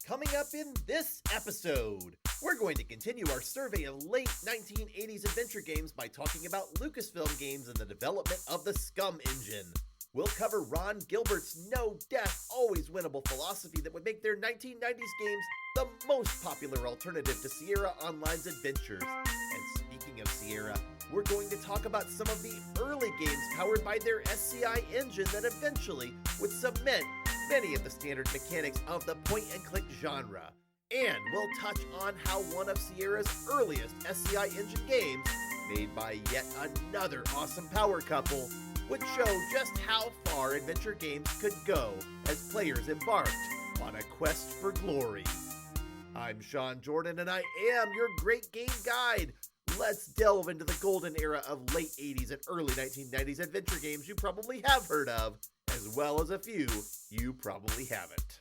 Coming up in this episode, we're going to continue our survey of late 1980s adventure games by talking about LucasFilm Games and the development of the Scum engine. We'll cover Ron Gilbert's no death, always winnable philosophy that would make their 1990s games the most popular alternative to Sierra On-Line's adventures. And speaking of Sierra, we're going to talk about some of the early games powered by their SCI engine that eventually would cement many of the standard mechanics of the point-and-click genre. And we'll touch on how one of Sierra's earliest SCI engine games, made by yet another awesome power couple, would show just how far adventure games could go as players embarked on a quest for glory. I'm Sean Jordan, and I am your great game guide. Let's delve into the golden era of late 80s and early 1990s adventure games you probably have heard of, as well as a few you probably haven't.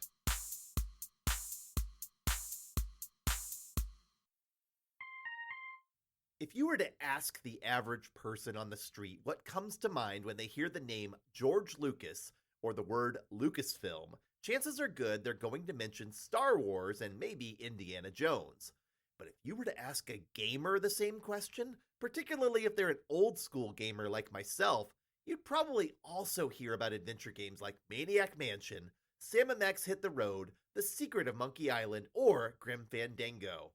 If you were to ask the average person on the street what comes to mind when they hear the name George Lucas or the word Lucasfilm, chances are good they're going to mention Star Wars and maybe Indiana Jones. But if you were to ask a gamer the same question, particularly if they're an old school gamer like myself, you'd probably also hear about adventure games like Maniac Mansion, Sam & Max Hit the Road, The Secret of Monkey Island, or Grim Fandango.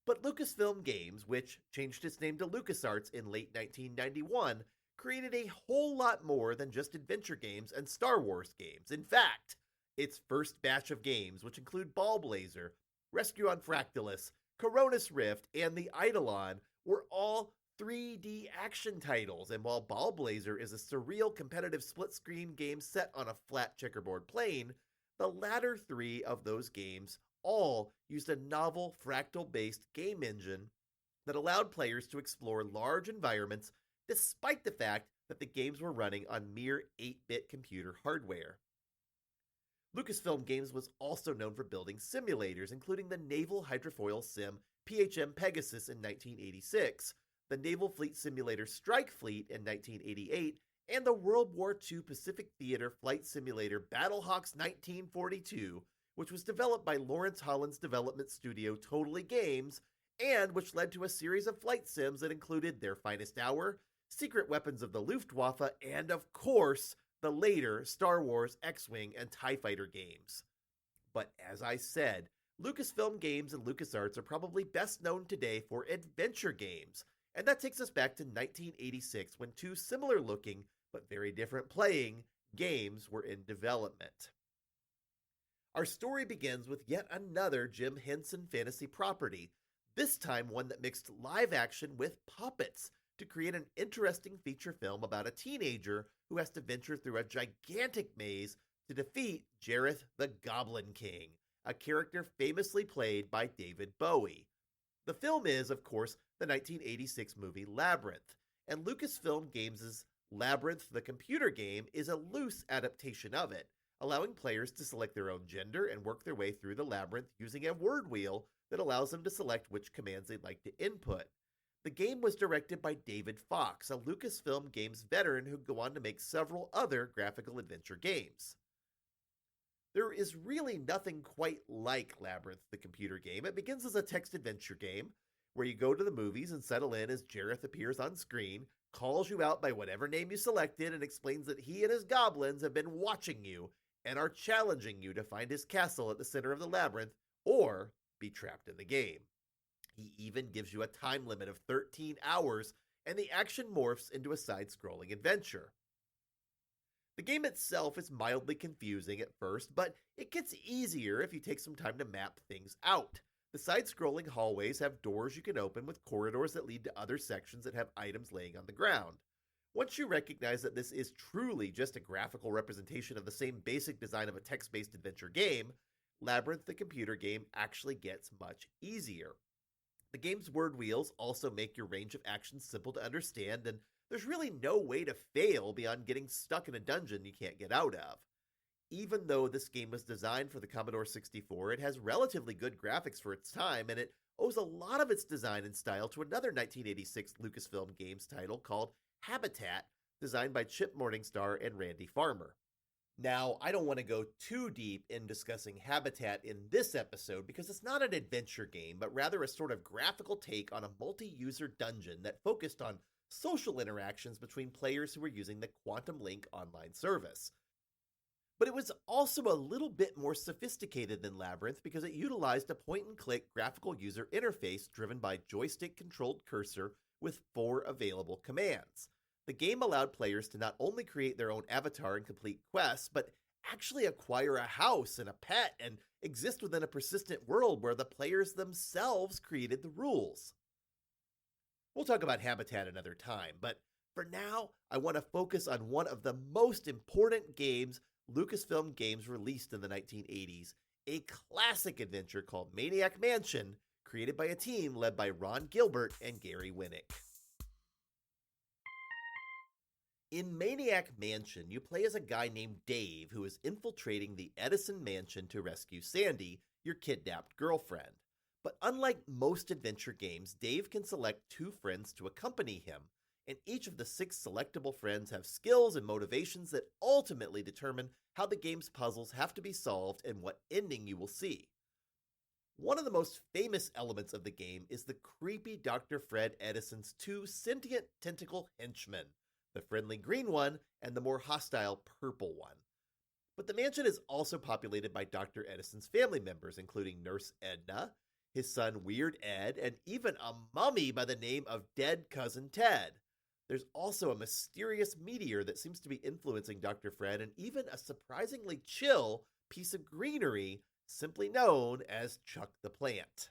But LucasFilm Games, which changed its name to LucasArts in late 1991, created a whole lot more than just adventure games and Star Wars games. In fact, its first batch of games, which include Ball Blazer, Rescue on Fractalus, Coronis Rift, and the Eidolon, were all 3D action titles, and while Ball Blazer is a surreal competitive split-screen game set on a flat checkerboard plane, the latter three of those games all used a novel fractal-based game engine that allowed players to explore large environments despite the fact that the games were running on mere 8-bit computer hardware. LucasFilm Games was also known for building simulators, including the Naval Hydrofoil Sim PHM Pegasus in 1986, the Naval Fleet Simulator Strike Fleet in 1988, and the World War II Pacific Theater Flight Simulator Battlehawks 1942, which was developed by Lawrence Holland's development studio Totally Games, and which led to a series of flight sims that included Their Finest Hour, Secret Weapons of the Luftwaffe, and of course, the later Star Wars, X-Wing, and TIE Fighter games. But as I said, LucasFilm Games and LucasArts are probably best known today for adventure games, and that takes us back to 1986 when two similar-looking, but very different playing, games were in development. Our story begins with yet another Jim Henson fantasy property, this time one that mixed live action with puppets to create an interesting feature film about a teenager who has to venture through a gigantic maze to defeat Jareth the Goblin King, a character famously played by David Bowie. The film is, of course, the 1986 movie Labyrinth, and LucasFilm Games' Labyrinth the computer game is a loose adaptation of it, allowing players to select their own gender and work their way through the labyrinth using a word wheel that allows them to select which commands they'd like to input. The game was directed by David Fox, a LucasFilm Games veteran who'd go on to make several other graphical adventure games. There is really nothing quite like Labyrinth, the computer game. It begins as a text adventure game, where you go to the movies and settle in as Jareth appears on screen, calls you out by whatever name you selected, and explains that he and his goblins have been watching you and are challenging you to find his castle at the center of the labyrinth, or be trapped in the game. He even gives you a time limit of 13 hours, and the action morphs into a side-scrolling adventure. The game itself is mildly confusing at first, but it gets easier if you take some time to map things out. The side-scrolling hallways have doors you can open with corridors that lead to other sections that have items laying on the ground. Once you recognize that this is truly just a graphical representation of the same basic design of a text-based adventure game, Labyrinth the computer game actually gets much easier. The game's word wheels also make your range of actions simple to understand, and there's really no way to fail beyond getting stuck in a dungeon you can't get out of. Even though this game was designed for the Commodore 64, it has relatively good graphics for its time, and it owes a lot of its design and style to another 1986 LucasFilm Games title called Habitat, designed by Chip Morningstar and Randy Farmer. Now, I don't want to go too deep in discussing Habitat in this episode because it's not an adventure game, but rather a sort of graphical take on a multi-user dungeon that focused on social interactions between players who were using the Quantum Link online service. But it was also a little bit more sophisticated than Labyrinth because it utilized a point-and-click graphical user interface driven by joystick-controlled cursor with 4 available commands. The game allowed players to not only create their own avatar and complete quests, but actually acquire a house and a pet and exist within a persistent world where the players themselves created the rules. We'll talk about Habitat another time, but for now, I want to focus on one of the most important games LucasFilm Games released in the 1980s, a classic adventure called Maniac Mansion, created by a team led by Ron Gilbert and Gary Winnick. In Maniac Mansion, you play as a guy named Dave who is infiltrating the Edison mansion to rescue Sandy, your kidnapped girlfriend. But unlike most adventure games, Dave can select 2 friends to accompany him, and each of the 6 selectable friends have skills and motivations that ultimately determine how the game's puzzles have to be solved and what ending you will see. One of the most famous elements of the game is the creepy Dr. Fred Edison's 2 sentient tentacle henchmen, the friendly green one and the more hostile purple one. But the mansion is also populated by Dr. Edison's family members, including Nurse Edna, his son Weird Ed, and even a mummy by the name of Dead Cousin Ted. There's also a mysterious meteor that seems to be influencing Dr. Fred, and even a surprisingly chill piece of greenery simply known as Chuck the Plant.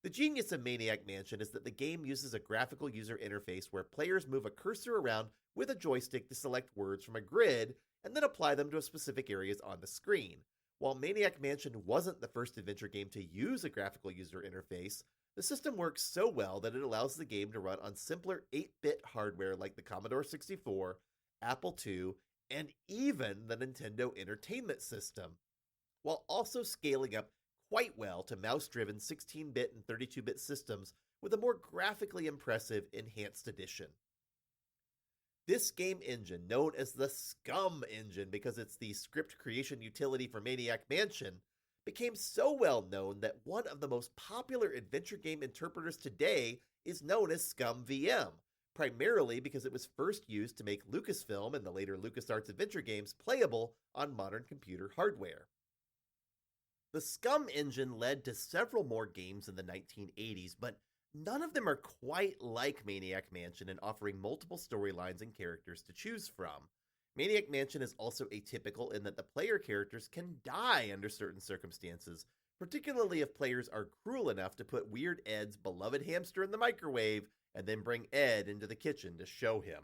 The genius of Maniac Mansion is that the game uses a graphical user interface where players move a cursor around with a joystick to select words from a grid and then apply them to specific areas on the screen. While Maniac Mansion wasn't the first adventure game to use a graphical user interface, the system works so well that it allows the game to run on simpler 8-bit hardware like the Commodore 64, Apple II, and even the Nintendo Entertainment System, while also scaling up quite well to mouse-driven 16-bit and 32-bit systems with a more graphically impressive Enhanced Edition. This game engine, known as the Scum engine because it's the script creation utility for Maniac Mansion, became so well known that one of the most popular adventure game interpreters today is known as Scum VM, primarily because it was first used to make Lucasfilm and the later LucasArts adventure games playable on modern computer hardware. The Scum engine led to several more games in the 1980s, but none of them are quite like Maniac Mansion in offering multiple storylines and characters to choose from. Maniac Mansion is also atypical in that the player characters can die under certain circumstances, particularly if players are cruel enough to put Weird Ed's beloved hamster in the microwave and then bring Ed into the kitchen to show him.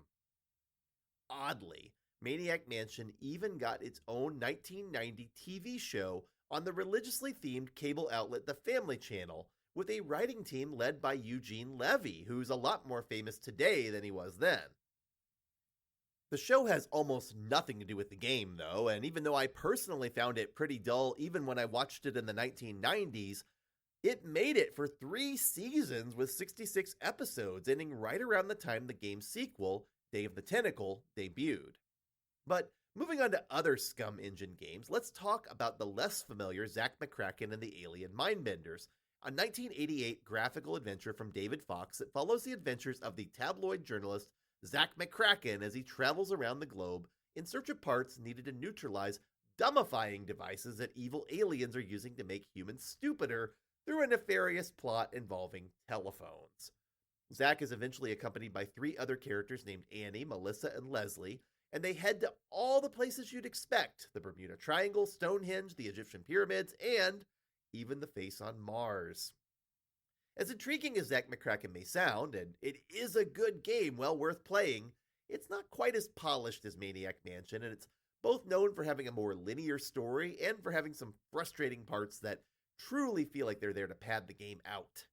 Oddly, Maniac Mansion even got its own 1990 TV show on the religiously themed cable outlet The Family Channel, with a writing team led by Eugene Levy, who's a lot more famous today than he was then. The show has almost nothing to do with the game, though, and even though I personally found it pretty dull even when I watched it in the 1990s, it made it for 3 seasons with 66 episodes, ending right around the time the game's sequel, Day of the Tentacle, debuted. But moving on to other Scum engine games, let's talk about the less familiar Zak McKracken and the Alien Mindbenders, a 1988 graphical adventure from David Fox that follows the adventures of the tabloid journalist Zak McKracken as he travels around the globe in search of parts needed to neutralize dumbifying devices that evil aliens are using to make humans stupider through a nefarious plot involving telephones. Zak is eventually accompanied by 3 other characters named Annie, Melissa, and Leslie, and they head to all the places you'd expect: the Bermuda Triangle, Stonehenge, the Egyptian pyramids, and even the face on Mars. As intriguing as Zak McKracken may sound, and it is a good game well worth playing, it's not quite as polished as Maniac Mansion, and it's both known for having a more linear story and for having some frustrating parts that truly feel like they're there to pad the game out.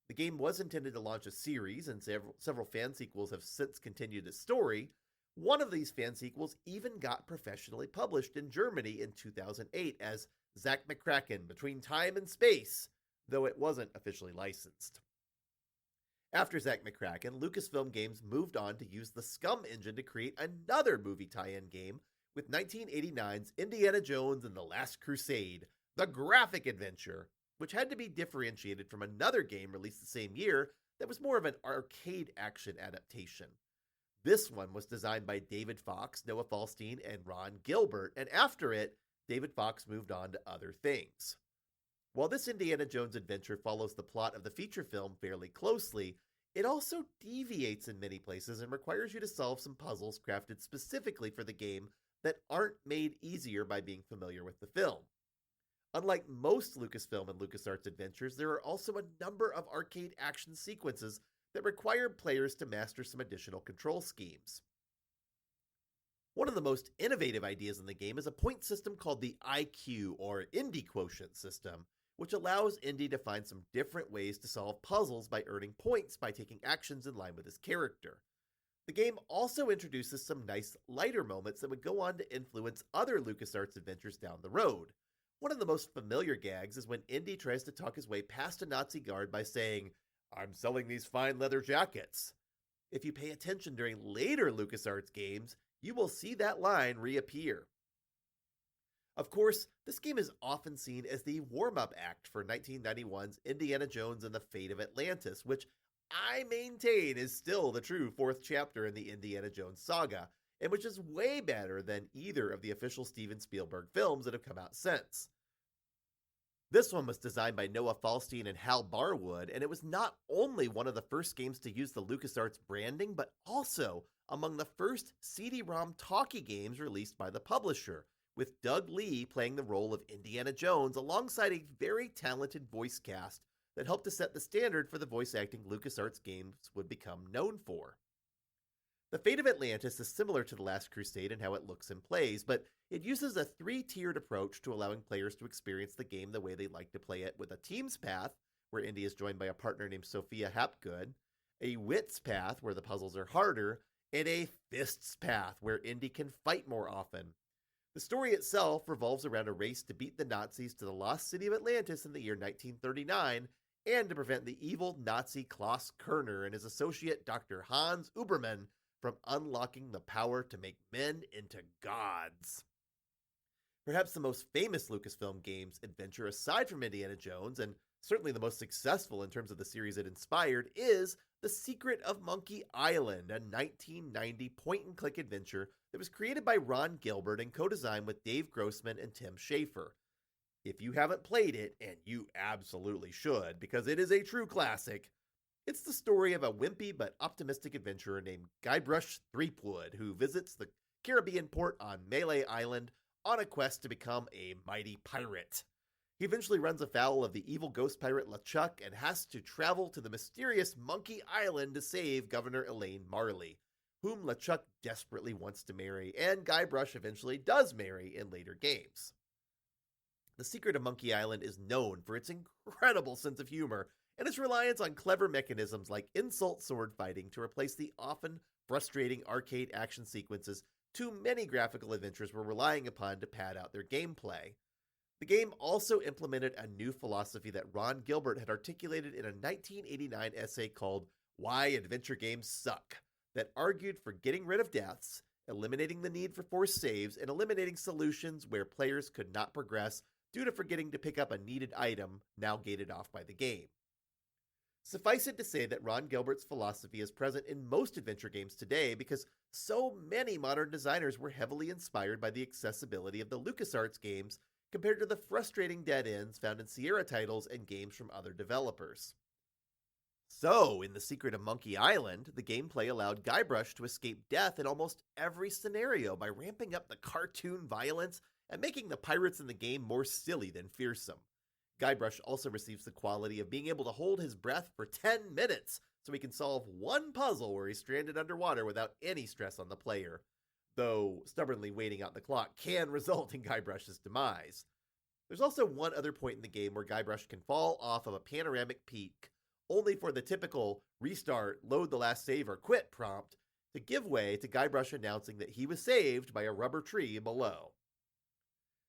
The game was intended to launch a series, and several fan sequels have since continued its story. One of these fan sequels even got professionally published in Germany in 2008 as Zak McKracken Between Time and Space, though it wasn't officially licensed. After Zak McKracken, Lucasfilm Games moved on to use the Scum engine to create another movie tie-in game with 1989's Indiana Jones and the Last Crusade, the graphic adventure, which had to be differentiated from another game released the same year that was more of an arcade action adaptation. This one was designed by David Fox, Noah Falstein, and Ron Gilbert, and after it, David Fox moved on to other things. While this Indiana Jones adventure follows the plot of the feature film fairly closely, it also deviates in many places and requires you to solve some puzzles crafted specifically for the game that aren't made easier by being familiar with the film. Unlike most LucasFilm and LucasArts adventures, there are also a number of arcade action sequences that require players to master some additional control schemes. One of the most innovative ideas in the game is a point system called the IQ, or Indy Quotient system, which allows Indy to find some different ways to solve puzzles by earning points by taking actions in line with his character. The game also introduces some nice lighter moments that would go on to influence other LucasArts adventures down the road. One of the most familiar gags is when Indy tries to talk his way past a Nazi guard by saying, "I'm selling these fine leather jackets." If you pay attention during later LucasArts games, you will see that line reappear. Of course, this game is often seen as the warm-up act for 1991's Indiana Jones and the Fate of Atlantis, which I maintain is still the true fourth chapter in the Indiana Jones saga, and which is way better than either of the official Steven Spielberg films that have come out since. This one was designed by Noah Falstein and Hal Barwood, and it was not only one of the first games to use the LucasArts branding, but also among the first CD-ROM talkie games released by the publisher, with Doug Lee playing the role of Indiana Jones alongside a very talented voice cast that helped to set the standard for the voice acting LucasArts games would become known for. The Fate of Atlantis is similar to The Last Crusade in how it looks and plays, but it uses a three-tiered approach to allowing players to experience the game the way they like to play it, with a team's path, where Indy is joined by a partner named Sophia Hapgood, a wits path, where the puzzles are harder, and a fists path, where Indy can fight more often. The story itself revolves around a race to beat the Nazis to the lost city of Atlantis in the year 1939, and to prevent the evil Nazi Klaus Kerner and his associate Dr. Hans Ubermann from unlocking the power to make men into gods. Perhaps the most famous Lucasfilm Games adventure aside from Indiana Jones, and certainly the most successful in terms of the series it inspired, is The Secret of Monkey Island, a 1990 point-and-click adventure that was created by Ron Gilbert and co-designed with Dave Grossman and Tim Schafer. If you haven't played it, and you absolutely should, because it is a true classic, it's the story of a wimpy but optimistic adventurer named Guybrush Threepwood who visits the Caribbean port on Melee Island on a quest to become a mighty pirate. He eventually runs afoul of the evil ghost pirate LeChuck and has to travel to the mysterious Monkey Island to save Governor Elaine Marley, whom LeChuck desperately wants to marry, and Guybrush eventually does marry in later games. The Secret of Monkey Island is known for its incredible sense of humor and its reliance on clever mechanisms like insult sword fighting to replace the often frustrating arcade action sequences too many graphical adventures were relying upon to pad out their gameplay. The game also implemented a new philosophy that Ron Gilbert had articulated in a 1989 essay called Why Adventure Games Suck, that argued for getting rid of deaths, eliminating the need for forced saves, and eliminating solutions where players could not progress due to forgetting to pick up a needed item now gated off by the game. Suffice it to say that Ron Gilbert's philosophy is present in most adventure games today because so many modern designers were heavily inspired by the accessibility of the LucasArts games compared to the frustrating dead ends found in Sierra titles and games from other developers. So, in The Secret of Monkey Island, the gameplay allowed Guybrush to escape death in almost every scenario by ramping up the cartoon violence and making the pirates in the game more silly than fearsome. Guybrush also receives the quality of being able to hold his breath for 10 minutes so he can solve one puzzle where he's stranded underwater without any stress on the player, though stubbornly waiting out the clock can result in Guybrush's demise. There's also one other point in the game where Guybrush can fall off of a panoramic peak, only for the typical restart, load the last save, or quit prompt to give way to Guybrush announcing that he was saved by a rubber tree below.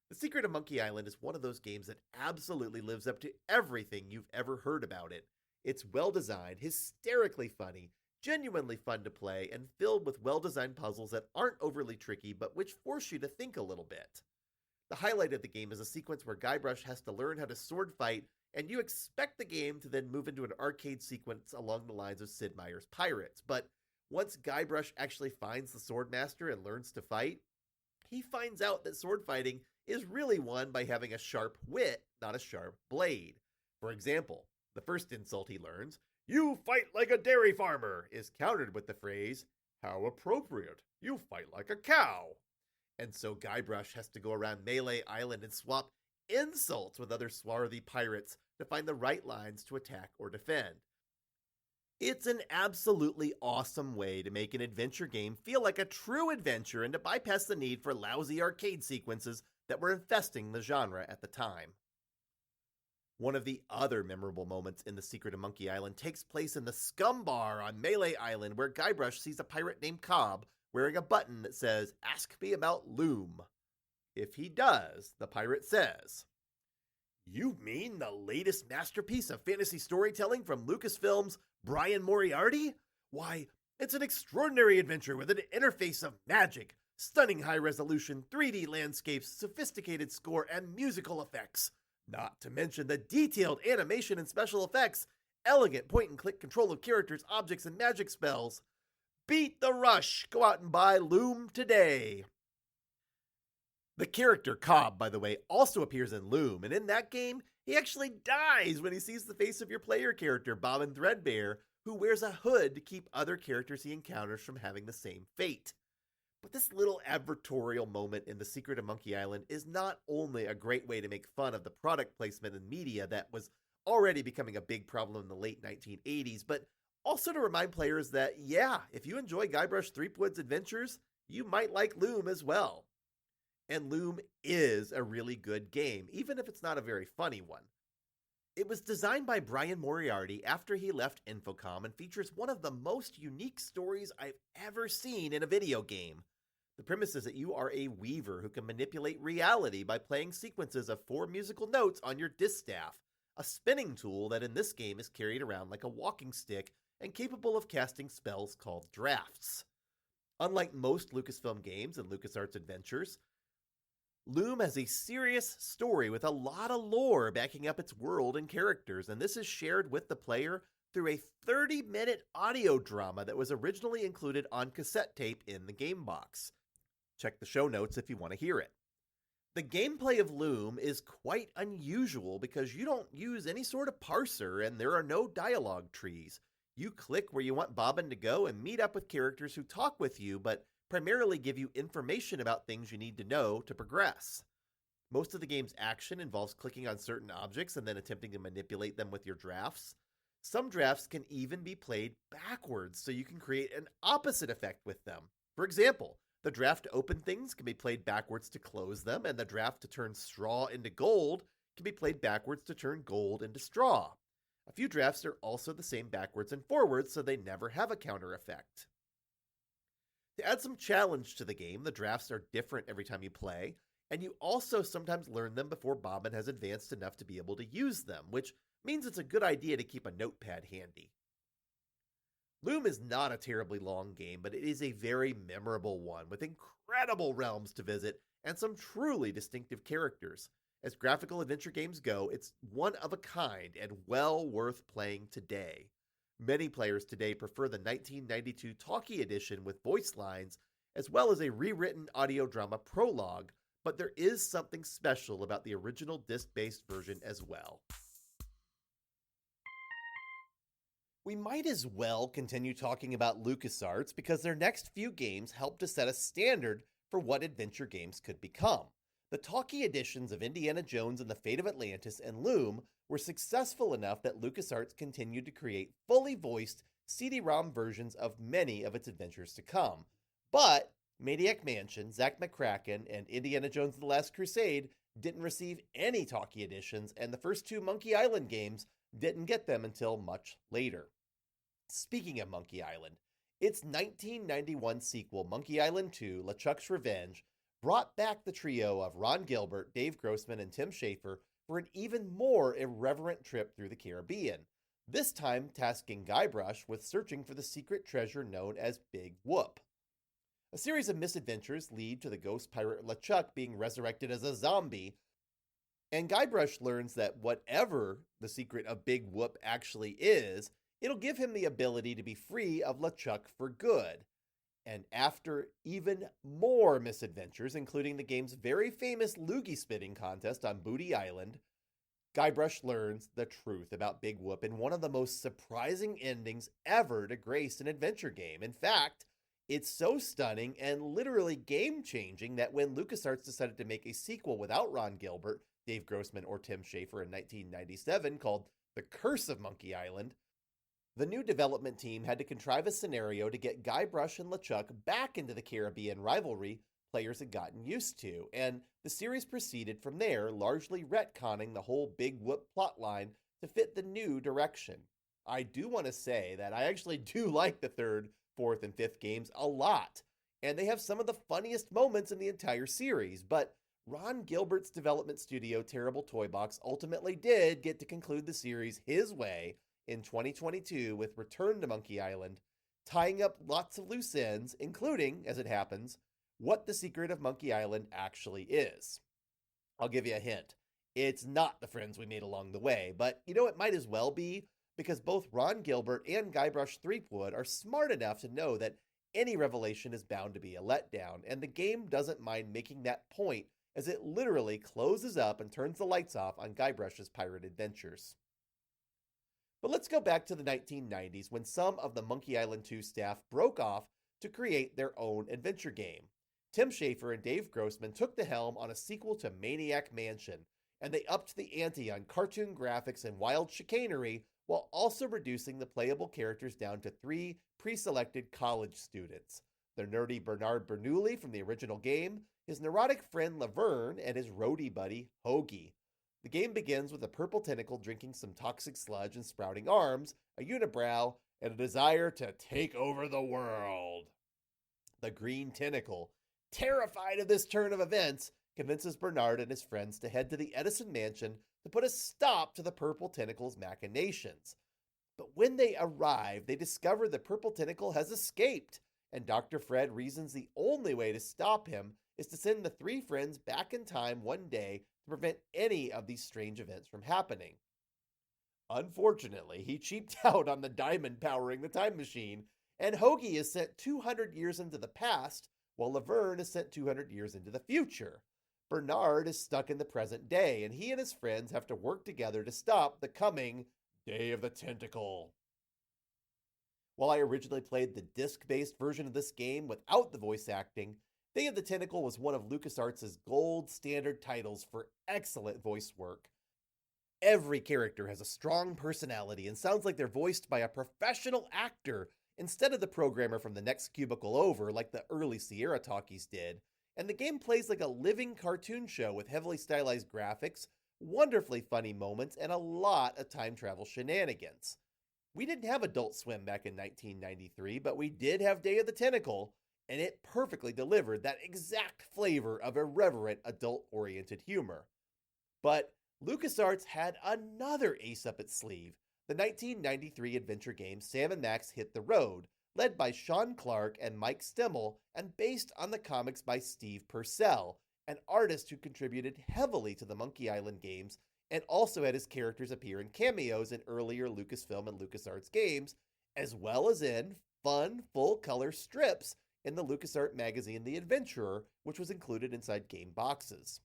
The Secret of Monkey Island is one of those games that absolutely lives up to everything you've ever heard about it. It's well designed, hysterically funny, genuinely fun to play and filled with well-designed puzzles that aren't overly tricky but which force you to think a little bit. The highlight of the game is a sequence where Guybrush has to learn how to sword fight, and you expect the game to then move into an arcade sequence along the lines of Sid Meier's Pirates. But once Guybrush actually finds the Swordmaster and learns to fight, he finds out that sword fighting is really won by having a sharp wit, not a sharp blade. For example, the first insult he learns, "You fight like a dairy farmer," is countered with the phrase, "How appropriate, you fight like a cow." And so Guybrush has to go around Melee Island and swap insults with other swarthy pirates to find the right lines to attack or defend. It's an absolutely awesome way to make an adventure game feel like a true adventure and to bypass the need for lousy arcade sequences that were infesting the genre at the time. One of the other memorable moments in The Secret of Monkey Island takes place in the Scum Bar on Melee Island, where Guybrush sees a pirate named Cobb wearing a button that says, "Ask me about Loom." If he does, the pirate says, "You mean the latest masterpiece of fantasy storytelling from LucasFilm's Brian Moriarty? Why, it's an extraordinary adventure with an interface of magic, stunning high-resolution 3D landscapes, sophisticated score, and musical effects. Not to mention the detailed animation and special effects, elegant point-and-click control of characters, objects, and magic spells. Beat the rush! Go out and buy Loom today!" The character Cobb, by the way, also appears in Loom, and in that game, he actually dies when he sees the face of your player character, Bobbin Threadbare, who wears a hood to keep other characters he encounters from having the same fate. But this little advertorial moment in The Secret of Monkey Island is not only a great way to make fun of the product placement in media that was already becoming a big problem in the late 1980s, but also to remind players that, yeah, if you enjoy Guybrush Threepwood's adventures, you might like Loom as well. And Loom is a really good game, even if it's not a very funny one. It was designed by Brian Moriarty after he left Infocom and features one of the most unique stories I've ever seen in a video game. The premise is that you are a weaver who can manipulate reality by playing sequences of 4 musical notes on your distaff, a spinning tool that in this game is carried around like a walking stick and capable of casting spells called drafts. Unlike most LucasFilm games and LucasArts adventures, Loom has a serious story with a lot of lore backing up its world and characters, and this is shared with the player through a 30-minute audio drama that was originally included on cassette tape in the game box. Check the show notes if you want to hear it. The gameplay of Loom is quite unusual because you don't use any sort of parser and there are no dialogue trees. You click where you want Bobbin to go and meet up with characters who talk with you, but primarily give you information about things you need to know to progress. Most of the game's action involves clicking on certain objects and then attempting to manipulate them with your drafts. Some drafts can even be played backwards, so you can create an opposite effect with them. For example, the draft to open things can be played backwards to close them, and the draft to turn straw into gold can be played backwards to turn gold into straw. A few drafts are also the same backwards and forwards, so they never have a counter effect. To add some challenge to the game, the drafts are different every time you play, and you also sometimes learn them before Bobbin has advanced enough to be able to use them, which means it's a good idea to keep a notepad handy. Loom is not a terribly long game, but it is a very memorable one, with incredible realms to visit and some truly distinctive characters. As graphical adventure games go, it's one of a kind and well worth playing today. Many players today prefer the 1992 Talkie edition with voice lines, as well as a rewritten audio drama prologue, but there is something special about the original disc-based version as well. We might as well continue talking about LucasArts because their next few games help to set a standard for what adventure games could become. The Talkie editions of Indiana Jones and the Fate of Atlantis and Loom were successful enough that LucasArts continued to create fully voiced CD-ROM versions of many of its adventures to come. But Maniac Mansion, Zack McCracken, and Indiana Jones and the Last Crusade didn't receive any Talkie editions, and the first 2 Monkey Island games didn't get them until much later. Speaking of Monkey Island, its 1991 sequel, Monkey Island 2: LeChuck's Revenge, brought back the trio of Ron Gilbert, Dave Grossman, and Tim Schafer for an even more irreverent trip through the Caribbean. this time tasking Guybrush with searching for the secret treasure known as Big Whoop. A series of misadventures lead to the ghost pirate LeChuck being resurrected as a zombie, and Guybrush learns that whatever the secret of Big Whoop actually is, it'll give him the ability to be free of LeChuck for good. And after even more misadventures, including the game's very famous loogie spitting contest on Booty Island, Guybrush learns the truth about Big Whoop in one of the most surprising endings ever to grace an adventure game. In fact, it's so stunning and literally game-changing that when LucasArts decided to make a sequel without Ron Gilbert, Dave Grossman, or Tim Schafer in 1997 called The Curse of Monkey Island, the new development team had to contrive a scenario to get Guybrush and LeChuck back into the Caribbean rivalry players had gotten used to, and the series proceeded from there, largely retconning the whole Big Whoop plotline to fit the new direction. I do want to say that I actually do like the third, fourth, and fifth games a lot, and they have some of the funniest moments in the entire series, but Ron Gilbert's development studio, Terrible Toy Box, ultimately did get to conclude the series his way in 2022 with Return to Monkey Island, tying up lots of loose ends, including, as it happens, what the secret of Monkey Island actually is. I'll give you a hint. It's not the friends we made along the way, but it might as well be, because both Ron Gilbert and Guybrush Threepwood are smart enough to know that any revelation is bound to be a letdown, and the game doesn't mind making that point as it literally closes up and turns the lights off on Guybrush's pirate adventures. But let's go back to the 1990s when some of the Monkey Island 2 staff broke off to create their own adventure game. Tim Schafer and Dave Grossman took the helm on a sequel to Maniac Mansion, and they upped the ante on cartoon graphics and wild chicanery while also reducing the playable characters down to 3 pre-selected college students. Their nerdy Bernard Bernoulli from the original game, his neurotic friend Laverne, and his roadie buddy Hoagie. The game begins with a purple tentacle drinking some toxic sludge and sprouting arms, a unibrow, and a desire to take over the world. The green tentacle, terrified of this turn of events, convinces Bernard and his friends to head to the Edison mansion to put a stop to the purple tentacle's machinations. But when they arrive, they discover the purple tentacle has escaped, and Dr. Fred reasons the only way to stop him is to send the 3 friends back in time one day to prevent any of these strange events from happening. Unfortunately, he cheaped out on the diamond powering the time machine, and Hoagie is sent 200 years into the past, while Laverne is sent 200 years into the future. Bernard is stuck in the present day, and he and his friends have to work together to stop the coming Day of the Tentacle. While I originally played the disc-based version of this game without the voice acting, Day of the Tentacle was one of LucasArts' gold standard titles for excellent voice work. Every character has a strong personality and sounds like they're voiced by a professional actor instead of the programmer from the next cubicle over like the early Sierra talkies did, and the game plays like a living cartoon show with heavily stylized graphics, wonderfully funny moments, and a lot of time travel shenanigans. We didn't have Adult Swim back in 1993, but we did have Day of the Tentacle, and it perfectly delivered that exact flavor of irreverent, adult-oriented humor. But LucasArts had another ace up its sleeve, the 1993 adventure game Sam & Max Hit the Road, led by Sean Clark and Mike Stemmel, and based on the comics by Steve Purcell, an artist who contributed heavily to the Monkey Island games and also had his characters appear in cameos in earlier Lucasfilm and LucasArts games, as well as in fun, full-color strips in the LucasArts magazine The Adventurer, which was included inside game boxes.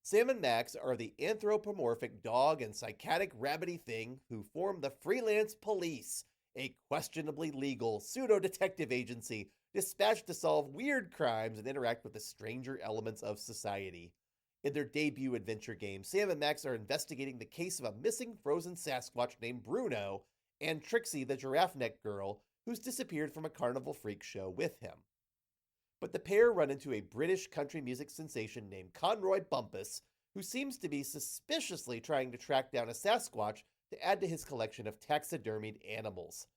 Sam and Max are the anthropomorphic dog and psychotic rabbity thing who form the Freelance Police, a questionably legal pseudo-detective agency dispatched to solve weird crimes and interact with the stranger elements of society. In their debut adventure game, Sam and Max are investigating the case of a missing frozen Sasquatch named Bruno and Trixie the giraffe neck girl, who's disappeared from a carnival freak show with him. But the pair run into a British country music sensation named Conroy Bumpus, who seems to be suspiciously trying to track down a Sasquatch to add to his collection of taxidermied animals.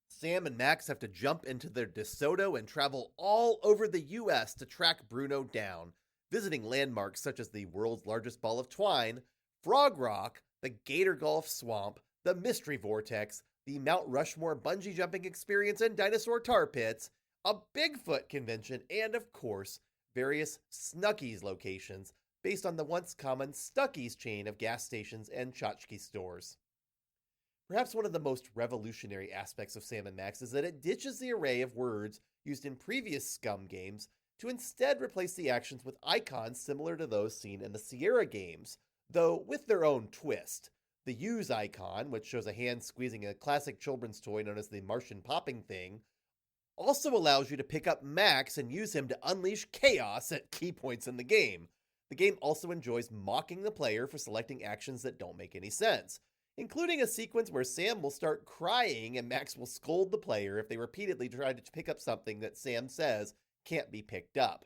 Sam and Max have to jump into their DeSoto and travel all over the US to track Bruno down, visiting landmarks such as the world's largest ball of twine, Frog Rock, the Gator Golf Swamp, the Mystery Vortex, the Mount Rushmore bungee jumping experience and dinosaur tar pits, a Bigfoot convention, and of course, various Snuckies locations based on the once common Stuckies chain of gas stations and tchotchke stores. Perhaps one of the most revolutionary aspects of Sam & Max is that it ditches the array of words used in previous Scum games to instead replace the actions with icons similar to those seen in the Sierra games, though with their own twist. The use icon, which shows a hand squeezing a classic children's toy known as the Martian popping thing, also allows you to pick up Max and use him to unleash chaos at key points in the game. The game also enjoys mocking the player for selecting actions that don't make any sense, including a sequence where Sam will start crying and Max will scold the player if they repeatedly try to pick up something that Sam says can't be picked up.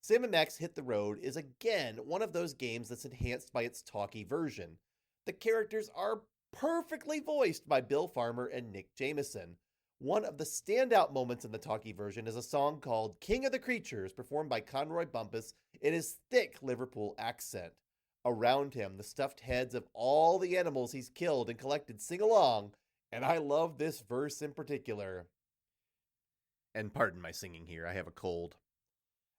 Sam & Max Hit the Road is again one of those games that's enhanced by its talkie version. The characters are perfectly voiced by Bill Farmer and Nick Jameson. One of the standout moments in the talkie version is a song called King of the Creatures, performed by Conroy Bumpus in his thick Liverpool accent. Around him, the stuffed heads of all the animals he's killed and collected sing along, and I love this verse in particular. And pardon my singing here, I have a cold.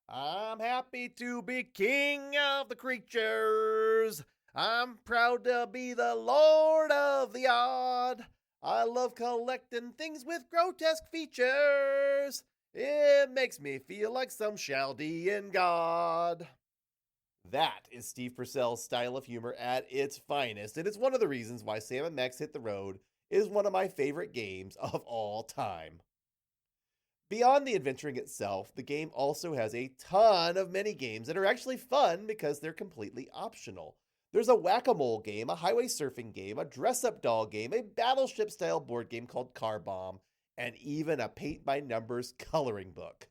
I'm happy to be king of the creatures. I'm proud to be the lord of the odd. I love collecting things with grotesque features. It makes me feel like some Chaldean god. That is Steve Purcell's style of humor at its finest, and it's one of the reasons why Sam & Max Hit the Road is one of my favorite games of all time. Beyond the adventuring itself, the game also has a ton of mini-games that are actually fun because they're completely optional. There's a whack-a-mole game, a highway surfing game, a dress-up doll game, a battleship-style board game called Car Bomb, and even a paint-by-numbers coloring book.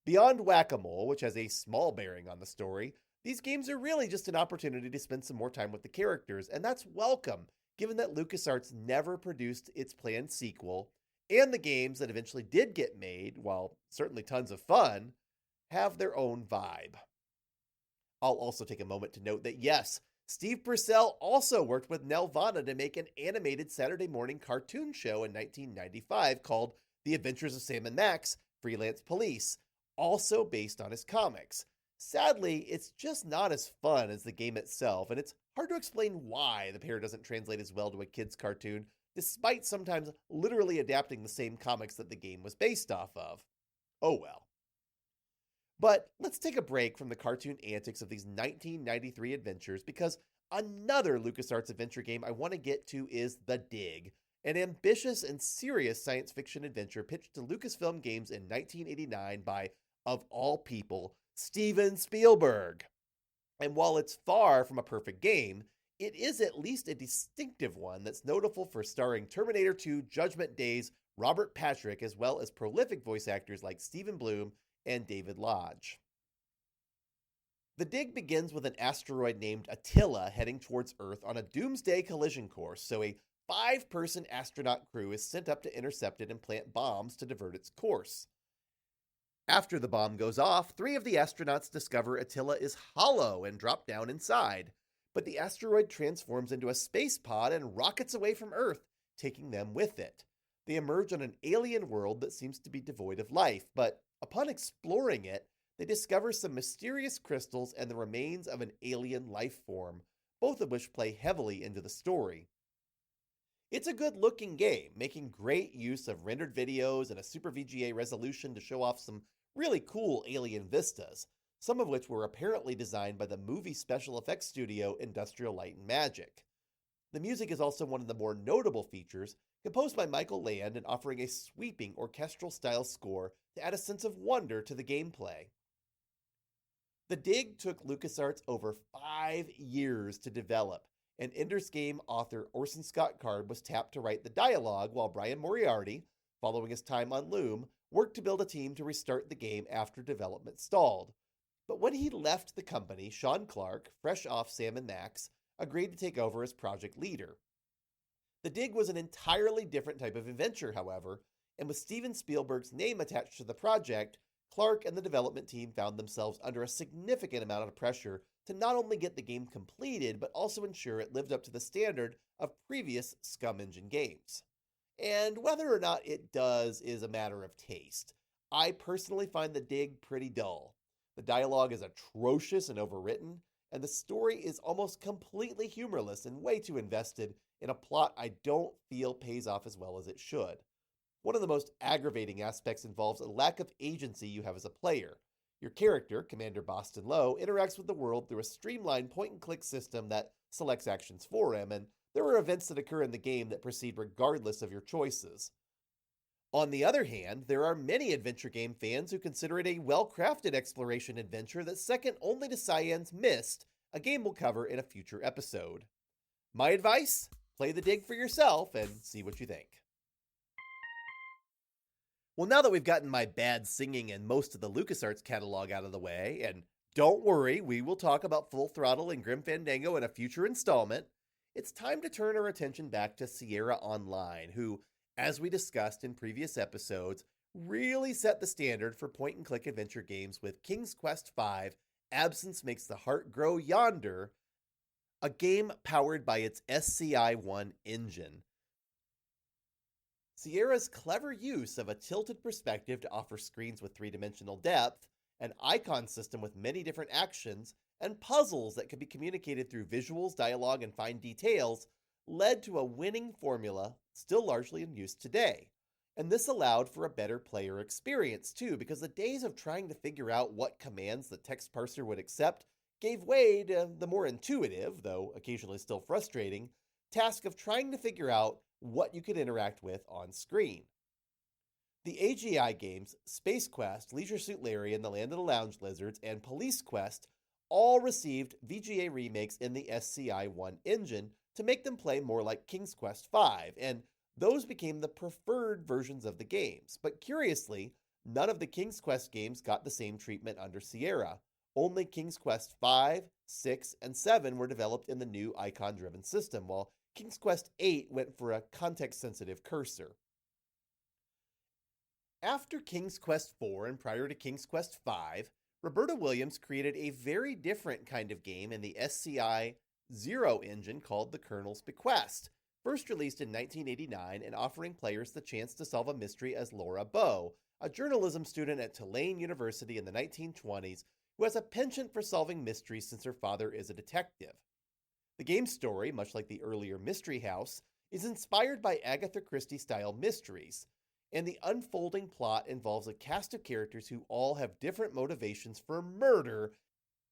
Beyond whack-a-mole, which has a small bearing on the story, these games are really just an opportunity to spend some more time with the characters, and that's welcome, given that LucasArts never produced its planned sequel, and the games that eventually did get made, while certainly tons of fun, have their own vibe. I'll also take a moment to note that yes, Steve Purcell also worked with Nelvana to make an animated Saturday morning cartoon show in 1995 called The Adventures of Sam & Max, Freelance Police, also based on his comics. Sadly, it's just not as fun as the game itself, and it's hard to explain why the pair doesn't translate as well to a kid's cartoon, despite sometimes literally adapting the same comics that the game was based off of. Oh well. But let's take a break from the cartoon antics of these 1993 adventures, because another LucasArts adventure game I want to get to is The Dig, an ambitious and serious science fiction adventure pitched to LucasFilm Games in 1989 by, of all people, Steven Spielberg. And while it's far from a perfect game, it is at least a distinctive one that's notable for starring Terminator 2 Judgment Day's Robert Patrick, as well as prolific voice actors like Stephen Bloom and David Lodge. The Dig begins with an asteroid named Attila heading towards Earth on a doomsday collision course, so a 5-person astronaut crew is sent up to intercept it and plant bombs to divert its course. After the bomb goes off, 3 of the astronauts discover Attila is hollow and drop down inside, but the asteroid transforms into a space pod and rockets away from Earth, taking them with it. They emerge on an alien world that seems to be devoid of life, but upon exploring it, they discover some mysterious crystals and the remains of an alien life form, both of which play heavily into the story. It's a good-looking game, making great use of rendered videos and a Super VGA resolution to show off some really cool alien vistas, some of which were apparently designed by the movie special effects studio Industrial Light and Magic. The music is also one of the more notable features, composed by Michael Land and offering a sweeping orchestral-style score to add a sense of wonder to the gameplay. The Dig took LucasArts over 5 years to develop, and Ender's Game author Orson Scott Card was tapped to write the dialogue, while Brian Moriarty, following his time on Loom, worked to build a team to restart the game after development stalled. But when he left the company, Sean Clark, fresh off Sam & Max, agreed to take over as project leader. The Dig was an entirely different type of adventure, however, and with Steven Spielberg's name attached to the project, Clark and the development team found themselves under a significant amount of pressure to not only get the game completed, but also ensure it lived up to the standard of previous Scum Engine games. And whether or not it does is a matter of taste. I personally find The Dig pretty dull. The dialogue is atrocious and overwritten, and the story is almost completely humorless and way too invested in a plot I don't feel pays off as well as it should. One of the most aggravating aspects involves a lack of agency you have as a player. Your character, Commander Boston Lowe, interacts with the world through a streamlined point-and-click system that selects actions for him, and there are events that occur in the game that proceed regardless of your choices. On the other hand, there are many adventure game fans who consider it a well-crafted exploration adventure that's second only to Cyan's Myst, a game we'll cover in a future episode. My advice? Play The Dig for yourself and see what you think. Well, now that we've gotten my bad singing and most of the LucasArts catalog out of the way, and don't worry, we will talk about Full Throttle and Grim Fandango in a future installment, it's time to turn our attention back to Sierra On-Line, who, as we discussed in previous episodes, really set the standard for point-and-click adventure games with King's Quest V, Absence Makes the Heart Grow Yonder, a game powered by its SCI-1 engine. Sierra's clever use of a tilted perspective to offer screens with three-dimensional depth, an icon system with many different actions, and puzzles that could be communicated through visuals, dialogue, and fine details led to a winning formula still largely in use today. And this allowed for a better player experience too, because the days of trying to figure out what commands the text parser would accept gave way to the more intuitive, though occasionally still frustrating, task of trying to figure out what you could interact with on screen. The AGI games Space Quest, Leisure Suit Larry and the Land of the Lounge Lizards, and Police Quest all received VGA remakes in the SCI-1 engine to make them play more like King's Quest V, and those became the preferred versions of the games. But curiously, none of the King's Quest games got the same treatment under Sierra. Only King's Quest V, 6, and 7 were developed in the new icon-driven system, while King's Quest VIII went for a context-sensitive cursor. After King's Quest IV and prior to King's Quest V, Roberta Williams created a very different kind of game in the SCI-0 engine called The Colonel's Bequest, first released in 1989 and offering players the chance to solve a mystery as Laura Bow, a journalism student at Tulane University in the 1920s who has a penchant for solving mysteries since her father is a detective. The game's story, much like the earlier Mystery House, is inspired by Agatha Christie-style mysteries, and the unfolding plot involves a cast of characters who all have different motivations for murder,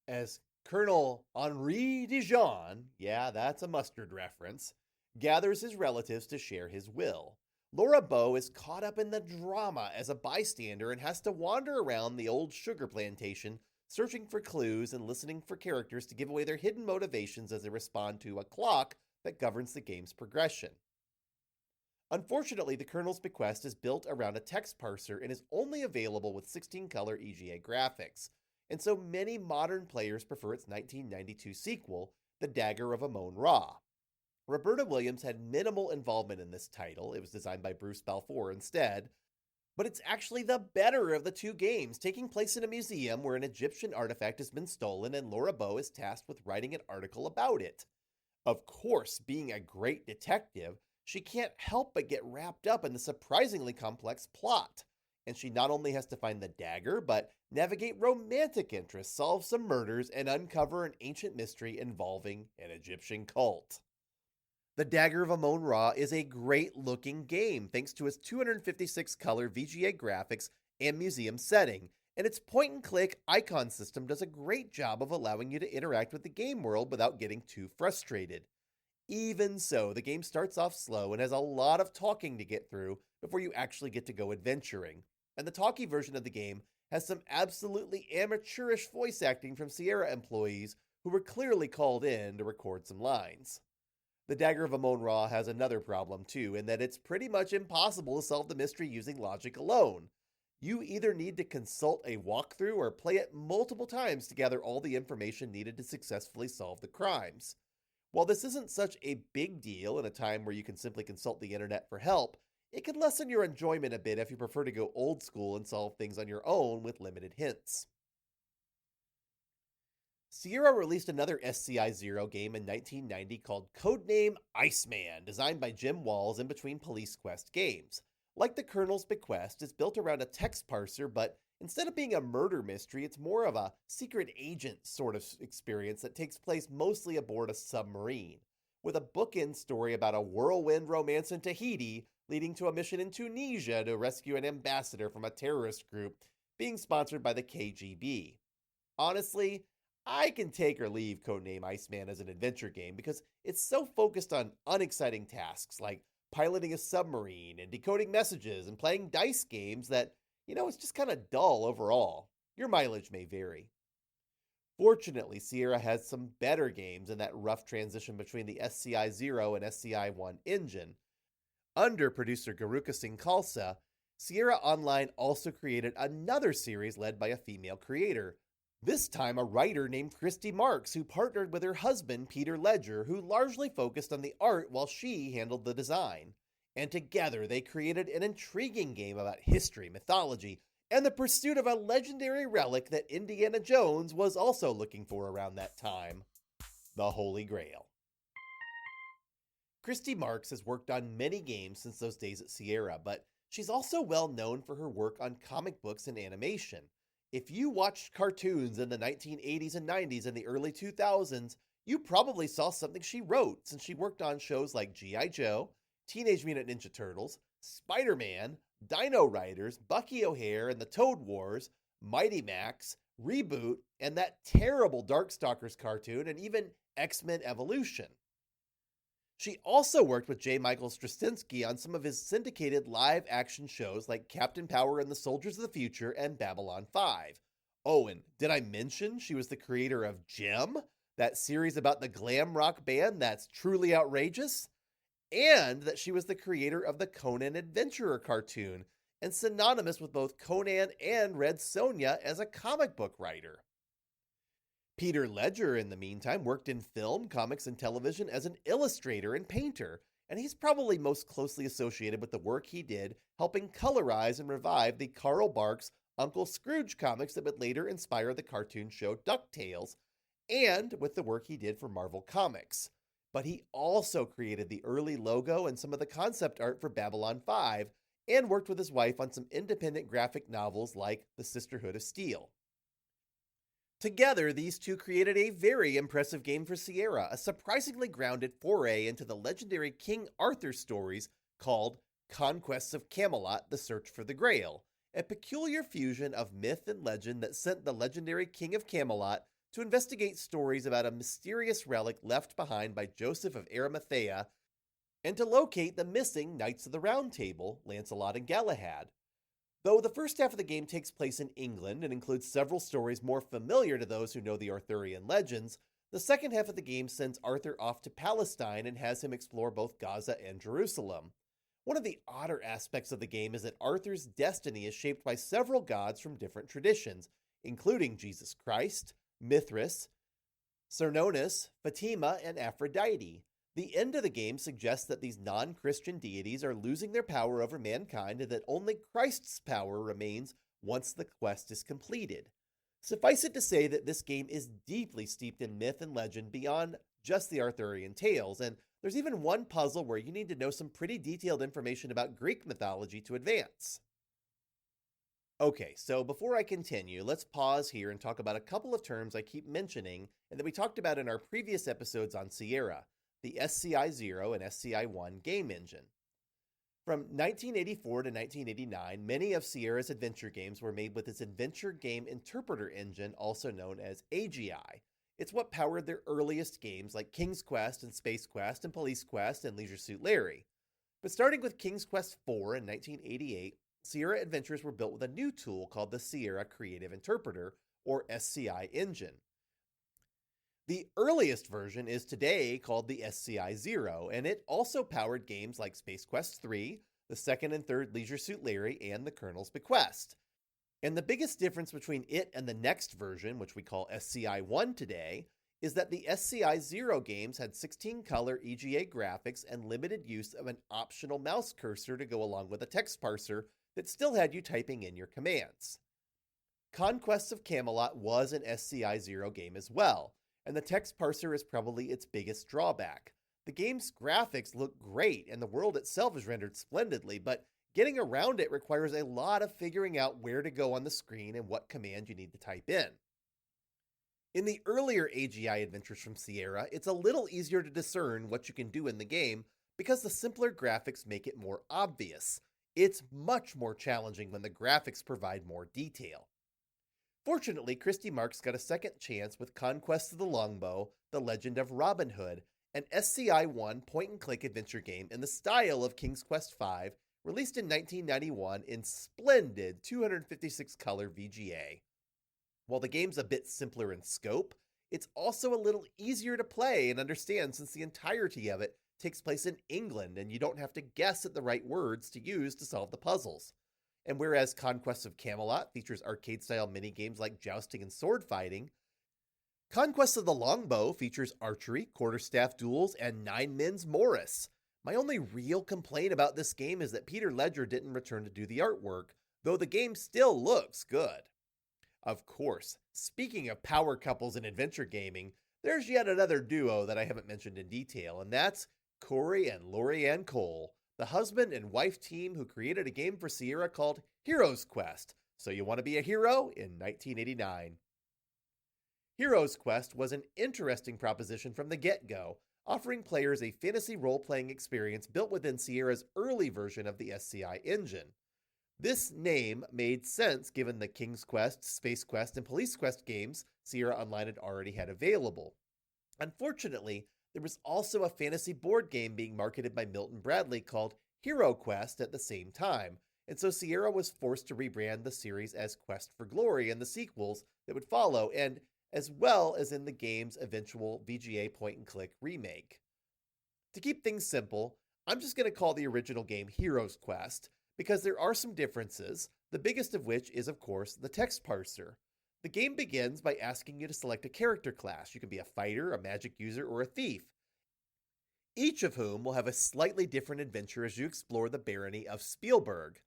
as Colonel Henri Dijon, yeah, that's a mustard reference, gathers his relatives to share his will. Laura Bow is caught up in the drama as a bystander and has to wander around the old sugar plantation, searching for clues and listening for characters to give away their hidden motivations as they respond to a clock that governs the game's progression. Unfortunately, the Colonel's Bequest is built around a text parser and is only available with 16-color EGA graphics, and so many modern players prefer its 1992 sequel, The Dagger of Amon-Ra. Roberta Williams had minimal involvement in this title. It was designed by Bruce Balfour instead, but it's actually the better of the two games, taking place in a museum where an Egyptian artifact has been stolen and Laura Bow is tasked with writing an article about it. Of course, being a great detective, she can't help but get wrapped up in the surprisingly complex plot, and she not only has to find the dagger, but navigate romantic interests, solve some murders, and uncover an ancient mystery involving an Egyptian cult. The Dagger of Amon-Ra is a great-looking game thanks to its 256-color VGA graphics and museum setting, and its point-and-click icon system does a great job of allowing you to interact with the game world without getting too frustrated. Even so, the game starts off slow and has a lot of talking to get through before you actually get to go adventuring, and the talkie version of the game has some absolutely amateurish voice acting from Sierra employees who were clearly called in to record some lines. The Dagger of Amon-Ra has another problem too, in that it's pretty much impossible to solve the mystery using logic alone. You either need to consult a walkthrough or play it multiple times to gather all the information needed to successfully solve the crimes. While this isn't such a big deal in a time where you can simply consult the internet for help, it can lessen your enjoyment a bit if you prefer to go old school and solve things on your own with limited hints. Sierra released another SCI-0 game in 1990 called Codename Iceman, designed by Jim Walls in between Police Quest games. Like the Colonel's Bequest, it's built around a text parser, but instead of being a murder mystery, it's more of a secret agent sort of experience that takes place mostly aboard a submarine, with a bookend story about a whirlwind romance in Tahiti leading to a mission in Tunisia to rescue an ambassador from a terrorist group being sponsored by the KGB. Honestly, I can take or leave Codename Iceman as an adventure game because it's so focused on unexciting tasks like piloting a submarine and decoding messages and playing dice games that, it's just kind of dull overall. Your mileage may vary. Fortunately, Sierra has some better games in that rough transition between the SCI-0 and SCI-1 engine. Under producer Garuka Singh Khalsa, Sierra On-Line also created another series led by a female creator, this time a writer named Christy Marks, who partnered with her husband Peter Ledger, who largely focused on the art while she handled the design. And together they created an intriguing game about history, mythology, and the pursuit of a legendary relic that Indiana Jones was also looking for around that time: the Holy Grail. Christy Marks has worked on many games since those days at Sierra, but she's also well known for her work on comic books and animation. If you watched cartoons in the 1980s and 90s and the early 2000s, you probably saw something she wrote, since she worked on shows like G.I. Joe, Teenage Mutant Ninja Turtles, Spider-Man, Dino Riders, Bucky O'Hare and the Toad Wars, Mighty Max, Reboot, and that terrible Darkstalkers cartoon, and even X-Men Evolution. She also worked with J. Michael Straczynski on some of his syndicated live-action shows like Captain Power and the Soldiers of the Future and Babylon 5. Oh, and did I mention she was the creator of Gem, that series about the glam rock band that's truly outrageous? And that she was the creator of the Conan Adventurer cartoon, and synonymous with both Conan and Red Sonja as a comic book writer. Peter Ledger, in the meantime, worked in film, comics, and television as an illustrator and painter, and he's probably most closely associated with the work he did helping colorize and revive the Carl Barks Uncle Scrooge comics that would later inspire the cartoon show DuckTales, and with the work he did for Marvel Comics. But he also created the early logo and some of the concept art for Babylon 5, and worked with his wife on some independent graphic novels like The Sisterhood of Steel. Together, these two created a very impressive game for Sierra, a surprisingly grounded foray into the legendary King Arthur stories called Conquests of Camelot: The Search for the Grail, a peculiar fusion of myth and legend that sent the legendary King of Camelot to investigate stories about a mysterious relic left behind by Joseph of Arimathea, and to locate the missing Knights of the Round Table, Lancelot and Galahad. Though the first half of the game takes place in England and includes several stories more familiar to those who know the Arthurian legends, the second half of the game sends Arthur off to Palestine and has him explore both Gaza and Jerusalem. One of the odder aspects of the game is that Arthur's destiny is shaped by several gods from different traditions, including Jesus Christ, Mithras, Cernunnos, Fatima, and Aphrodite. The end of the game suggests that these non-Christian deities are losing their power over mankind and that only Christ's power remains once the quest is completed. Suffice it to say that this game is deeply steeped in myth and legend beyond just the Arthurian tales, and there's even one puzzle where you need to know some pretty detailed information about Greek mythology to advance. Okay, so before I continue, let's pause here and talk about a couple of terms I keep mentioning and that we talked about in our previous episodes on Sierra: the SCI-0 and SCI-1 game engine. From 1984 to 1989, many of Sierra's adventure games were made with its Adventure Game Interpreter engine, also known as AGI. It's what powered their earliest games like King's Quest and Space Quest and Police Quest and Leisure Suit Larry. But starting with King's Quest IV in 1988, Sierra adventures were built with a new tool called the Sierra Creative Interpreter, or SCI engine. The earliest version is today called the SCI-0, and it also powered games like Space Quest III, the second and third Leisure Suit Larry, and the Colonel's Bequest. And the biggest difference between it and the next version, which we call SCI-1 today, is that the SCI-0 games had 16-color EGA graphics and limited use of an optional mouse cursor to go along with a text parser that still had you typing in your commands. Conquest of Camelot was an SCI Zero game as well, and the text parser is probably its biggest drawback. The game's graphics look great, and the world itself is rendered splendidly, but getting around it requires a lot of figuring out where to go on the screen and what command you need to type in. In the earlier AGI adventures from Sierra, it's a little easier to discern what you can do in the game because the simpler graphics make it more obvious. It's much more challenging when the graphics provide more detail. Fortunately, Christy Marks got a second chance with Conquest of the Longbow, The Legend of Robin Hood, an SCI-1 point-and-click adventure game in the style of King's Quest V, released in 1991 in splendid 256-color VGA. While the game's a bit simpler in scope, it's also a little easier to play and understand since the entirety of it takes place in England and you don't have to guess at the right words to use to solve the puzzles. And whereas Conquest of Camelot features arcade-style minigames like jousting and sword fighting, Conquest of the Longbow features archery, quarterstaff duels, and nine men's Morris. My only real complaint about this game is that Peter Ledger didn't return to do the artwork, though the game still looks good. Of course, speaking of power couples in adventure gaming, there's yet another duo that I haven't mentioned in detail, and that's Corey and Lori-Ann Cole, the husband and wife team who created a game for Sierra called Heroes Quest, So You Want to Be a Hero in 1989. Heroes Quest was an interesting proposition from the get-go, offering players a fantasy role-playing experience built within Sierra's early version of the SCI engine. This name made sense given the King's Quest, Space Quest, and Police Quest games Sierra On-Line had already had available. Unfortunately, there was also a fantasy board game being marketed by Milton Bradley called Hero Quest at the same time, and so Sierra was forced to rebrand the series as Quest for Glory in the sequels that would follow, and as well as in the game's eventual VGA point-and-click remake. To keep things simple, I'm just going to call the original game Heroes Quest, because there are some differences, the biggest of which is, of course, the text parser. The game begins by asking you to select a character class. You can be a fighter, a magic user, or a thief, each of whom will have a slightly different adventure as you explore the barony of Spielberg.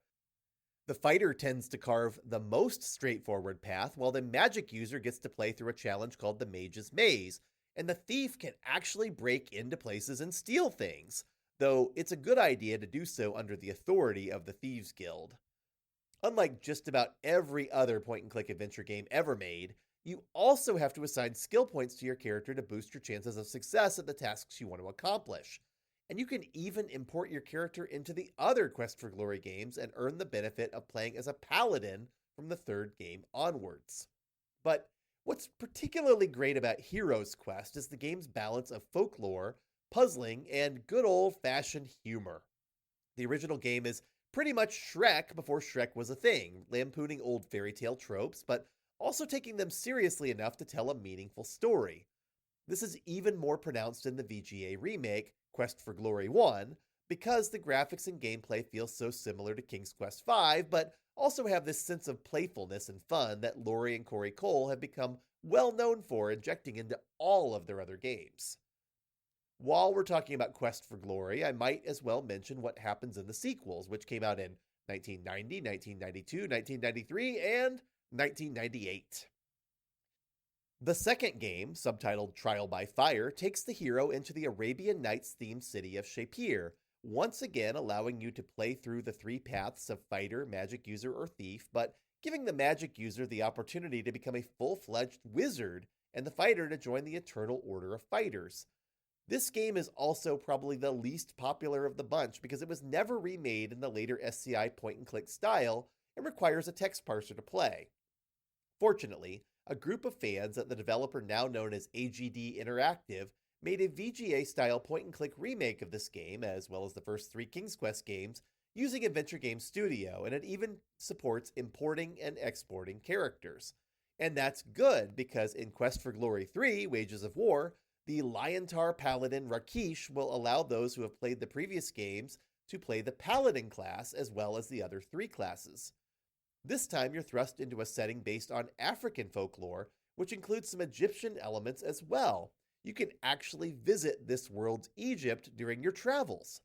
The fighter tends to carve the most straightforward path, while the magic user gets to play through a challenge called the Mage's Maze, and the thief can actually break into places and steal things, though it's a good idea to do so under the authority of the Thieves Guild. Unlike just about every other point-and-click adventure game ever made, you also have to assign skill points to your character to boost your chances of success at the tasks you want to accomplish. And you can even import your character into the other Quest for Glory games and earn the benefit of playing as a paladin from the third game onwards. But what's particularly great about Heroes Quest is the game's balance of folklore, puzzling, and good old-fashioned humor. The original game is pretty much Shrek before Shrek was a thing, lampooning old fairy tale tropes, but also taking them seriously enough to tell a meaningful story. This is even more pronounced in the VGA remake, Quest for Glory 1, because the graphics and gameplay feel so similar to King's Quest V, but also have this sense of playfulness and fun that Lori and Corey Cole have become well known for injecting into all of their other games. While we're talking about Quest for Glory, I might as well mention what happens in the sequels, which came out in 1990, 1992, 1993, and 1998. The second game, subtitled Trial by Fire, takes the hero into the Arabian Nights-themed city of Shapir, once again allowing you to play through the three paths of fighter, magic user, or thief, but giving the magic user the opportunity to become a full-fledged wizard and the fighter to join the Eternal Order of Fighters. This game is also probably the least popular of the bunch because it was never remade in the later SCI point-and-click style and requires a text parser to play. Fortunately, a group of fans at the developer now known as AGD Interactive made a VGA-style point-and-click remake of this game, as well as the first three King's Quest games, using Adventure Game Studio, and it even supports importing and exporting characters. And that's good, because in Quest for Glory 3, Wages of War, the Liontar Paladin Rakesh will allow those who have played the previous games to play the Paladin class as well as the other three classes. This time you're thrust into a setting based on African folklore, which includes some Egyptian elements as well. You can actually visit this world's Egypt during your travels.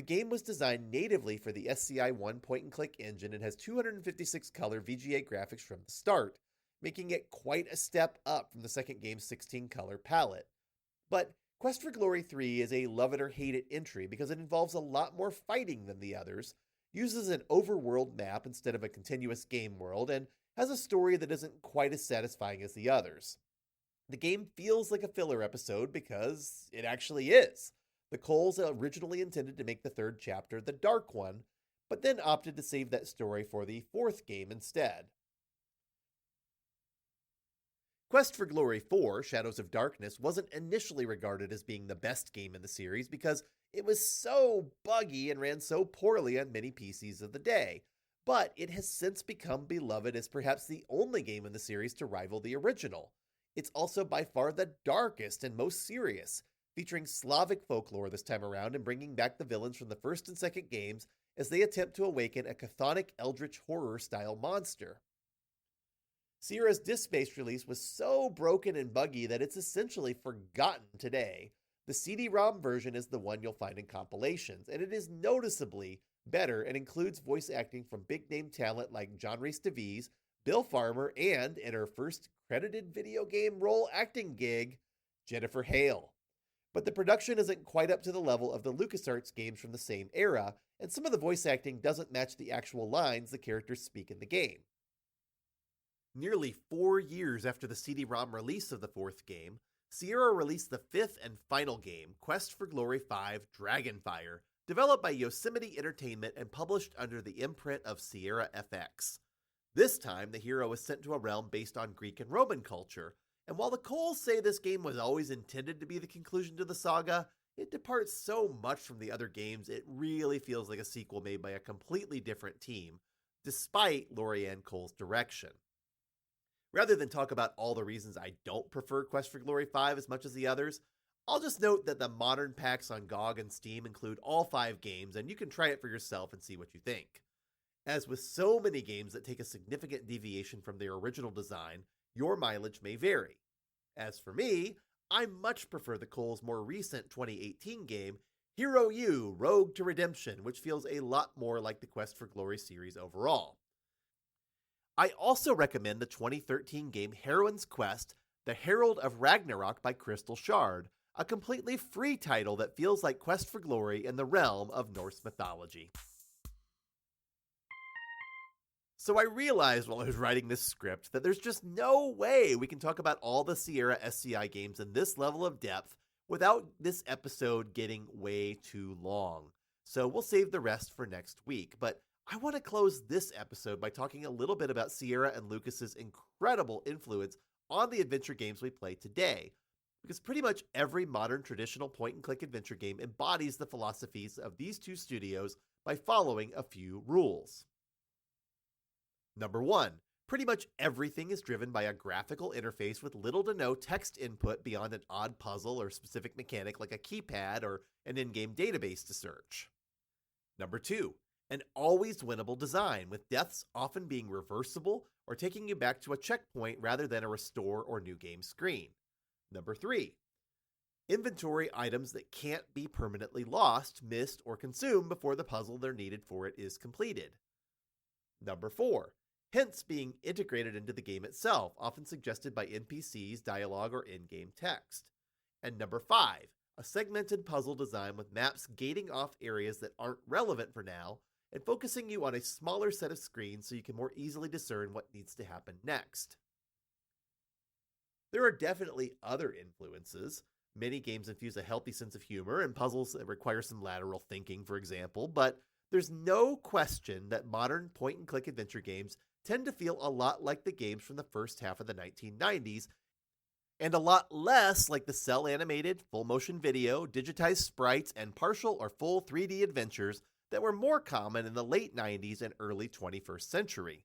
The game was designed natively for the SCI-1 point-and-click engine and has 256-color VGA graphics from the start, making it quite a step up from the second game's 16-color palette. But Quest for Glory 3 is a love it or hate it entry because it involves a lot more fighting than the others, uses an overworld map instead of a continuous game world, and has a story that isn't quite as satisfying as the others. The game feels like a filler episode because it actually is. The Coles originally intended to make the third chapter the Dark One, but then opted to save that story for the fourth game instead. Quest for Glory 4, Shadows of Darkness, wasn't initially regarded as being the best game in the series because it was so buggy and ran so poorly on many PCs of the day, but it has since become beloved as perhaps the only game in the series to rival the original. It's also by far the darkest and most serious, featuring Slavic folklore this time around and bringing back the villains from the first and second games as they attempt to awaken a chthonic eldritch horror-style monster. Sierra's disc-based release was so broken and buggy that it's essentially forgotten today. The CD-ROM version is the one you'll find in compilations, and it is noticeably better and includes voice acting from big-name talent like John Rhys DeVries, Bill Farmer, and, in her first credited video game role acting gig, Jennifer Hale. But the production isn't quite up to the level of the LucasArts games from the same era, and some of the voice acting doesn't match the actual lines the characters speak in the game. Nearly 4 years after the CD-ROM release of the fourth game, Sierra released the fifth and final game, Quest for Glory 5 Dragonfire, developed by Yosemite Entertainment and published under the imprint of Sierra FX. This time, the hero was sent to a realm based on Greek and Roman culture, and while the Coles say this game was always intended to be the conclusion to the saga, it departs so much from the other games it really feels like a sequel made by a completely different team, despite Lorianne Cole's direction. Rather than talk about all the reasons I don't prefer Quest for Glory 5 as much as the others, I'll just note that the modern packs on GOG and Steam include all 5 games, and you can try it for yourself and see what you think. As with so many games that take a significant deviation from their original design, your mileage may vary. As for me, I much prefer the Coles' more recent 2018 game, Hero U Rogue to Redemption, which feels a lot more like the Quest for Glory series overall. I also recommend the 2013 game Heroine's Quest, The Herald of Ragnarok by Crystal Shard, a completely free title that feels like Quest for Glory in the realm of Norse mythology. So I realized while I was writing this script that there's just no way we can talk about all the Sierra SCI games in this level of depth without this episode getting way too long. So we'll save the rest for next week, but I want to close this episode by talking a little bit about Sierra and Lucas's incredible influence on the adventure games we play today, because pretty much every modern traditional point-and-click adventure game embodies the philosophies of these two studios by following a few rules. Number 1, pretty much everything is driven by a graphical interface with little to no text input beyond an odd puzzle or specific mechanic like a keypad or an in-game database to search. Number 2, an always winnable design, with deaths often being reversible or taking you back to a checkpoint rather than a restore or new game screen. Number 3, inventory items that can't be permanently lost, missed, or consumed before the puzzle they're needed for it is completed. Number 4, hints being integrated into the game itself, often suggested by NPCs, dialogue, or in-game text. And number 5, a segmented puzzle design with maps gating off areas that aren't relevant for now and focusing you on a smaller set of screens so you can more easily discern what needs to happen next. There are definitely other influences. Many games infuse a healthy sense of humor and puzzles that require some lateral thinking, for example, but there's no question that modern point-and-click adventure games tend to feel a lot like the games from the first half of the 1990s, and a lot less like the cel-animated, full-motion video, digitized sprites, and partial or full 3D adventures that were more common in the late 90s and early 21st century.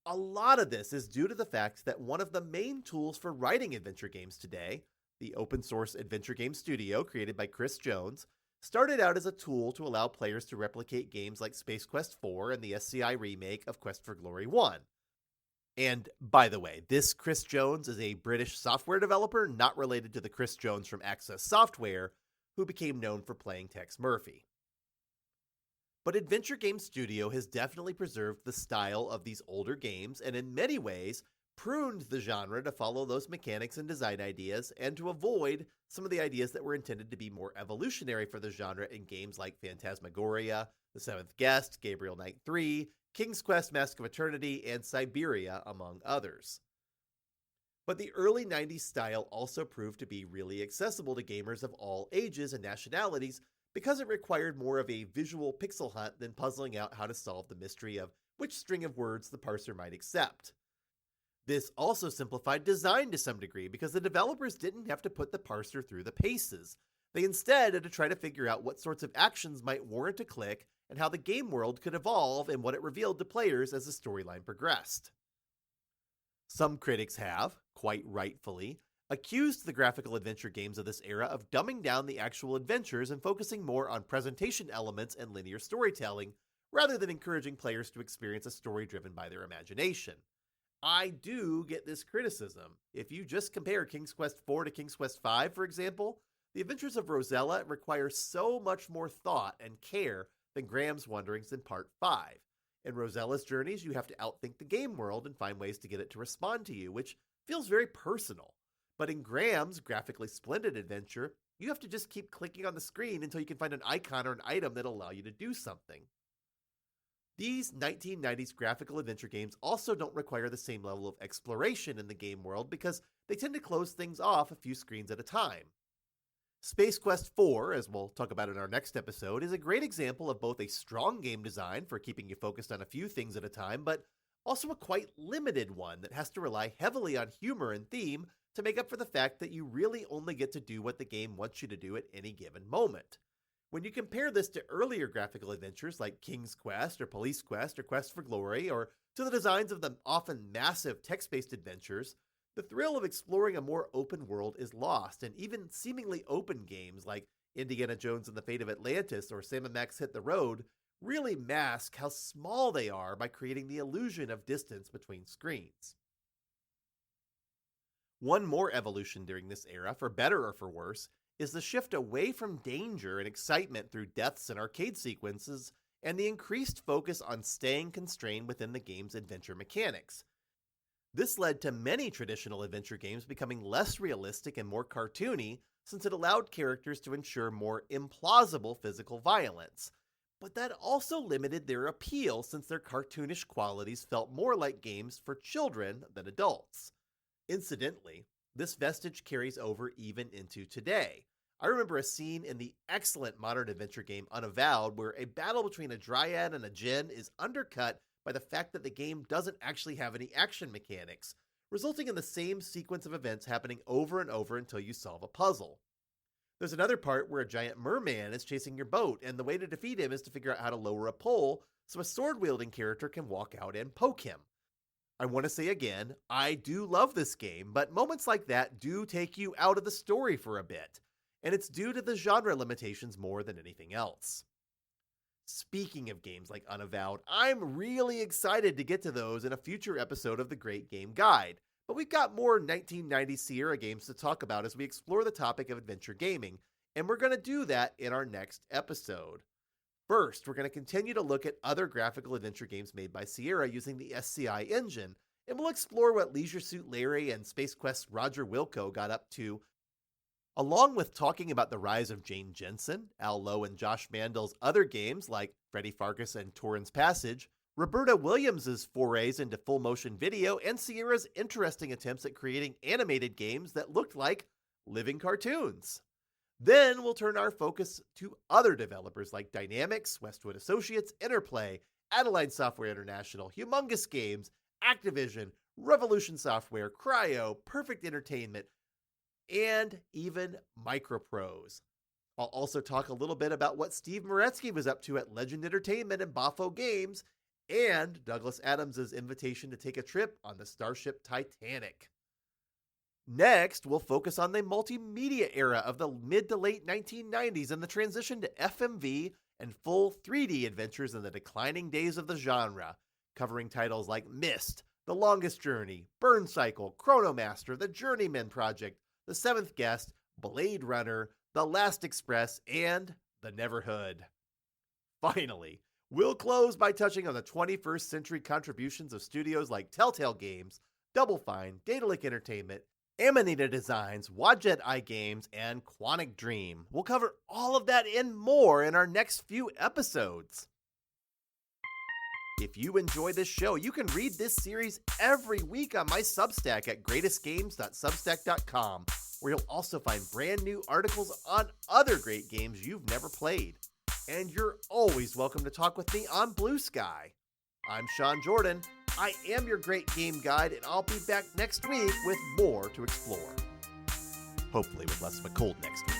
A lot of this is due to the fact that one of the main tools for writing adventure games today, the open-source adventure game studio created by Chris Jones, started out as a tool to allow players to replicate games like Space Quest 4 and the SCI remake of Quest for Glory 1. And, by the way, this Chris Jones is a British software developer not related to the Chris Jones from Access Software, who became known for playing Tex Murphy. But Adventure Game Studio has definitely preserved the style of these older games and in many ways pruned the genre to follow those mechanics and design ideas and to avoid some of the ideas that were intended to be more evolutionary for the genre in games like Phantasmagoria, The Seventh Guest, Gabriel Knight 3, King's Quest Mask of Eternity, and Siberia, among others. But the early 90s style also proved to be really accessible to gamers of all ages and nationalities because it required more of a visual pixel hunt than puzzling out how to solve the mystery of which string of words the parser might accept. This also simplified design to some degree because the developers didn't have to put the parser through the paces. They instead had to try to figure out what sorts of actions might warrant a click and how the game world could evolve and what it revealed to players as the storyline progressed. Some critics have, quite rightfully, accused the graphical adventure games of this era of dumbing down the actual adventures and focusing more on presentation elements and linear storytelling, rather than encouraging players to experience a story driven by their imagination. I do get this criticism. If you just compare King's Quest IV to King's Quest V, for example, the adventures of Rosella require so much more thought and care than Graham's Wanderings in Part 5. In Rosella's journeys, you have to outthink the game world and find ways to get it to respond to you, which feels very personal. But in Graham's graphically splendid adventure, you have to just keep clicking on the screen until you can find an icon or an item that'll allow you to do something. These 1990s graphical adventure games also don't require the same level of exploration in the game world because they tend to close things off a few screens at a time. Space Quest IV, as we'll talk about in our next episode, is a great example of both a strong game design for keeping you focused on a few things at a time, but also a quite limited one that has to rely heavily on humor and theme to make up for the fact that you really only get to do what the game wants you to do at any given moment. When you compare this to earlier graphical adventures like King's Quest or Police Quest or Quest for Glory, or to the designs of the often massive text-based adventures, the thrill of exploring a more open world is lost, and even seemingly open games like Indiana Jones and the Fate of Atlantis or Sam & Max Hit the Road really mask how small they are by creating the illusion of distance between screens. One more evolution during this era, for better or for worse, is the shift away from danger and excitement through deaths and arcade sequences, and the increased focus on staying constrained within the game's adventure mechanics. This led to many traditional adventure games becoming less realistic and more cartoony, since it allowed characters to ensure more implausible physical violence. But that also limited their appeal since their cartoonish qualities felt more like games for children than adults. Incidentally, this vestige carries over even into today. I remember a scene in the excellent modern adventure game Unavowed where a battle between a dryad and a djinn is undercut by the fact that the game doesn't actually have any action mechanics, resulting in the same sequence of events happening over and over until you solve a puzzle. There's another part where a giant merman is chasing your boat, and the way to defeat him is to figure out how to lower a pole so a sword-wielding character can walk out and poke him. I want to say again, I do love this game, but moments like that do take you out of the story for a bit, and it's due to the genre limitations more than anything else. Speaking of games like Unavowed, I'm really excited to get to those in a future episode of the Great Game Guide, but we've got more 1990s Sierra games to talk about as we explore the topic of adventure gaming, and we're going to do that in our next episode. First, we're going to continue to look at other graphical adventure games made by Sierra using the SCI engine, and we'll explore what Leisure Suit Larry and Space Quest's Roger Wilco got up to, along with talking about the rise of Jane Jensen, Al Lowe and Josh Mandel's other games like Freddy Farkas and Torrens Passage, Roberta Williams' forays into full-motion video, and Sierra's interesting attempts at creating animated games that looked like living cartoons. Then we'll turn our focus to other developers like Dynamics, Westwood Associates, Interplay, Adeline Software International, Humongous Games, Activision, Revolution Software, Cryo, Perfect Entertainment, and even Microprose. I'll also talk a little bit about what Steve Moretsky was up to at Legend Entertainment and Bafo Games, and Douglas Adams' invitation to take a trip on the Starship Titanic. Next, we'll focus on the multimedia era of the mid to late 1990s and the transition to FMV and full 3D adventures in the declining days of the genre, covering titles like Myst, The Longest Journey, Burn Cycle, Chronomaster, The Journeyman Project, The Seventh Guest, Blade Runner, The Last Express, and The Neverhood. Finally, We'll close by touching on the 21st century contributions of studios like Telltale Games, Double Fine, Daedalic Entertainment, Amanita Designs, Wadjet Eye Games, and Quantic Dream. We'll cover all of that and more in our next few episodes. If you enjoy this show, you can read this series every week on my Substack at greatestgames.substack.com, where you'll also find brand new articles on other great games you've never played. And you're always welcome to talk with me on BlueSky. I'm Sean Jordan. I am your great game guide, and I'll be back next week with more to explore. Hopefully with less of a cold next week.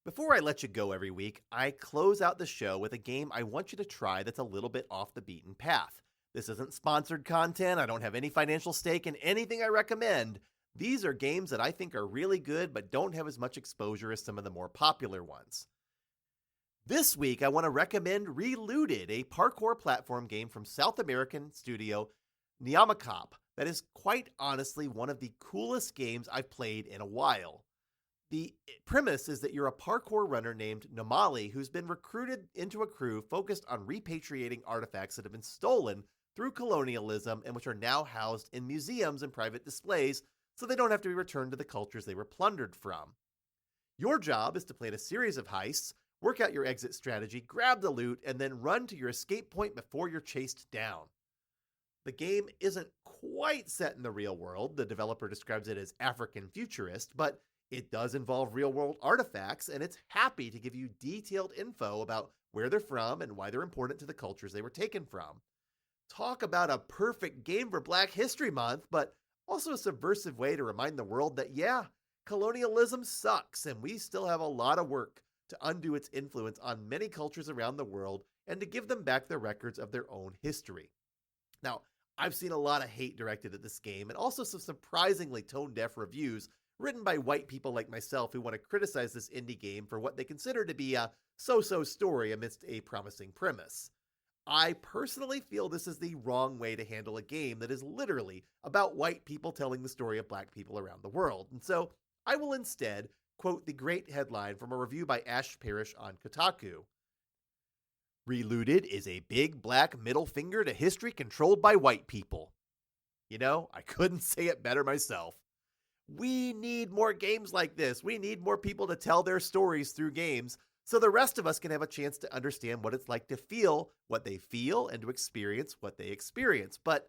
Before I let you go every week, I close out the show with a game I want you to try that's a little bit off the beaten path. This isn't sponsored content. I don't have any financial stake in anything I recommend. These are games that I think are really good but don't have as much exposure as some of the more popular ones. This week, I want to recommend Reloaded, a parkour platform game from South American studio Niamakop that is quite honestly one of the coolest games I've played in a while. The premise is that you're a parkour runner named Nasally who's been recruited into a crew focused on repatriating artifacts that have been stolen through colonialism and which are now housed in museums and private displays so they don't have to be returned to the cultures they were plundered from. Your job is to plan a series of heists, work out your exit strategy, grab the loot, and then run to your escape point before you're chased down. The game isn't quite set in the real world. The developer describes it as African futurist, but it does involve real-world artifacts, and it's happy to give you detailed info about where they're from and why they're important to the cultures they were taken from. Talk about a perfect game for Black History Month, but also a subversive way to remind the world that, yeah, colonialism sucks, and we still have a lot of work to undo its influence on many cultures around the world and to give them back the records of their own history. Now, I've seen a lot of hate directed at this game, and also some surprisingly tone-deaf reviews written by white people like myself who want to criticize this indie game for what they consider to be a so-so story amidst a promising premise. I personally feel this is the wrong way to handle a game that is literally about white people telling the story of Black people around the world, and so I will instead quote the great headline from a review by Ash Parrish on Kotaku. Reloaded is a big black middle finger to history controlled by white people. You know, I couldn't say it better myself. We need more games like this. We need more people to tell their stories through games so the rest of us can have a chance to understand what it's like to feel what they feel and to experience what they experience. But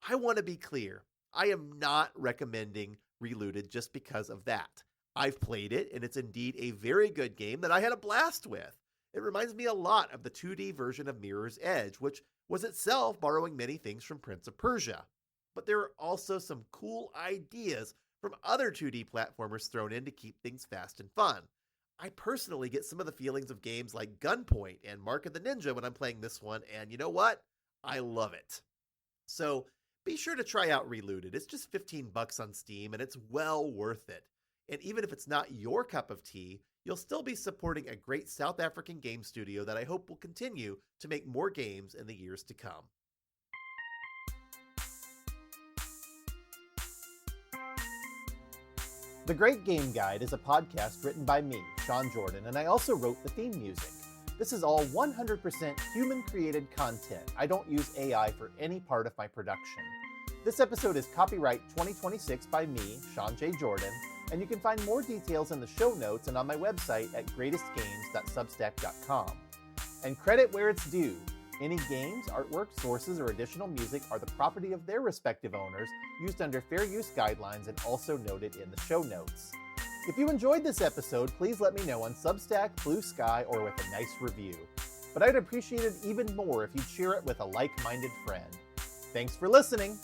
I want to be clear. I am not recommending Reloaded just because of that. I've played it, and it's indeed a very good game that I had a blast with. It reminds me a lot of the 2D version of Mirror's Edge, which was itself borrowing many things from Prince of Persia. But there are also some cool ideas from other 2D platformers thrown in to keep things fast and fun. I personally get some of the feelings of games like Gunpoint and Mark of the Ninja when I'm playing this one, and you know what? I love it. So be sure to try out Reloaded. It's just $15 on Steam, and it's well worth it. And even if it's not your cup of tea, you'll still be supporting a great South African game studio that I hope will continue to make more games in the years to come. The Great Game Guide is a podcast written by me, Sean Jordan, and I also wrote the theme music. This is all 100% human-created content. I don't use AI for any part of my production. This episode is copyright 2026 by me, Sean J. Jordan, and you can find more details in the show notes and on my website at greatestgames.substack.com. And credit where it's due. Any games, artwork, sources, or additional music are the property of their respective owners, used under fair use guidelines and also noted in the show notes. If you enjoyed this episode, please let me know on Substack, BlueSky, or with a nice review. But I'd appreciate it even more if you'd share it with a like-minded friend. Thanks for listening!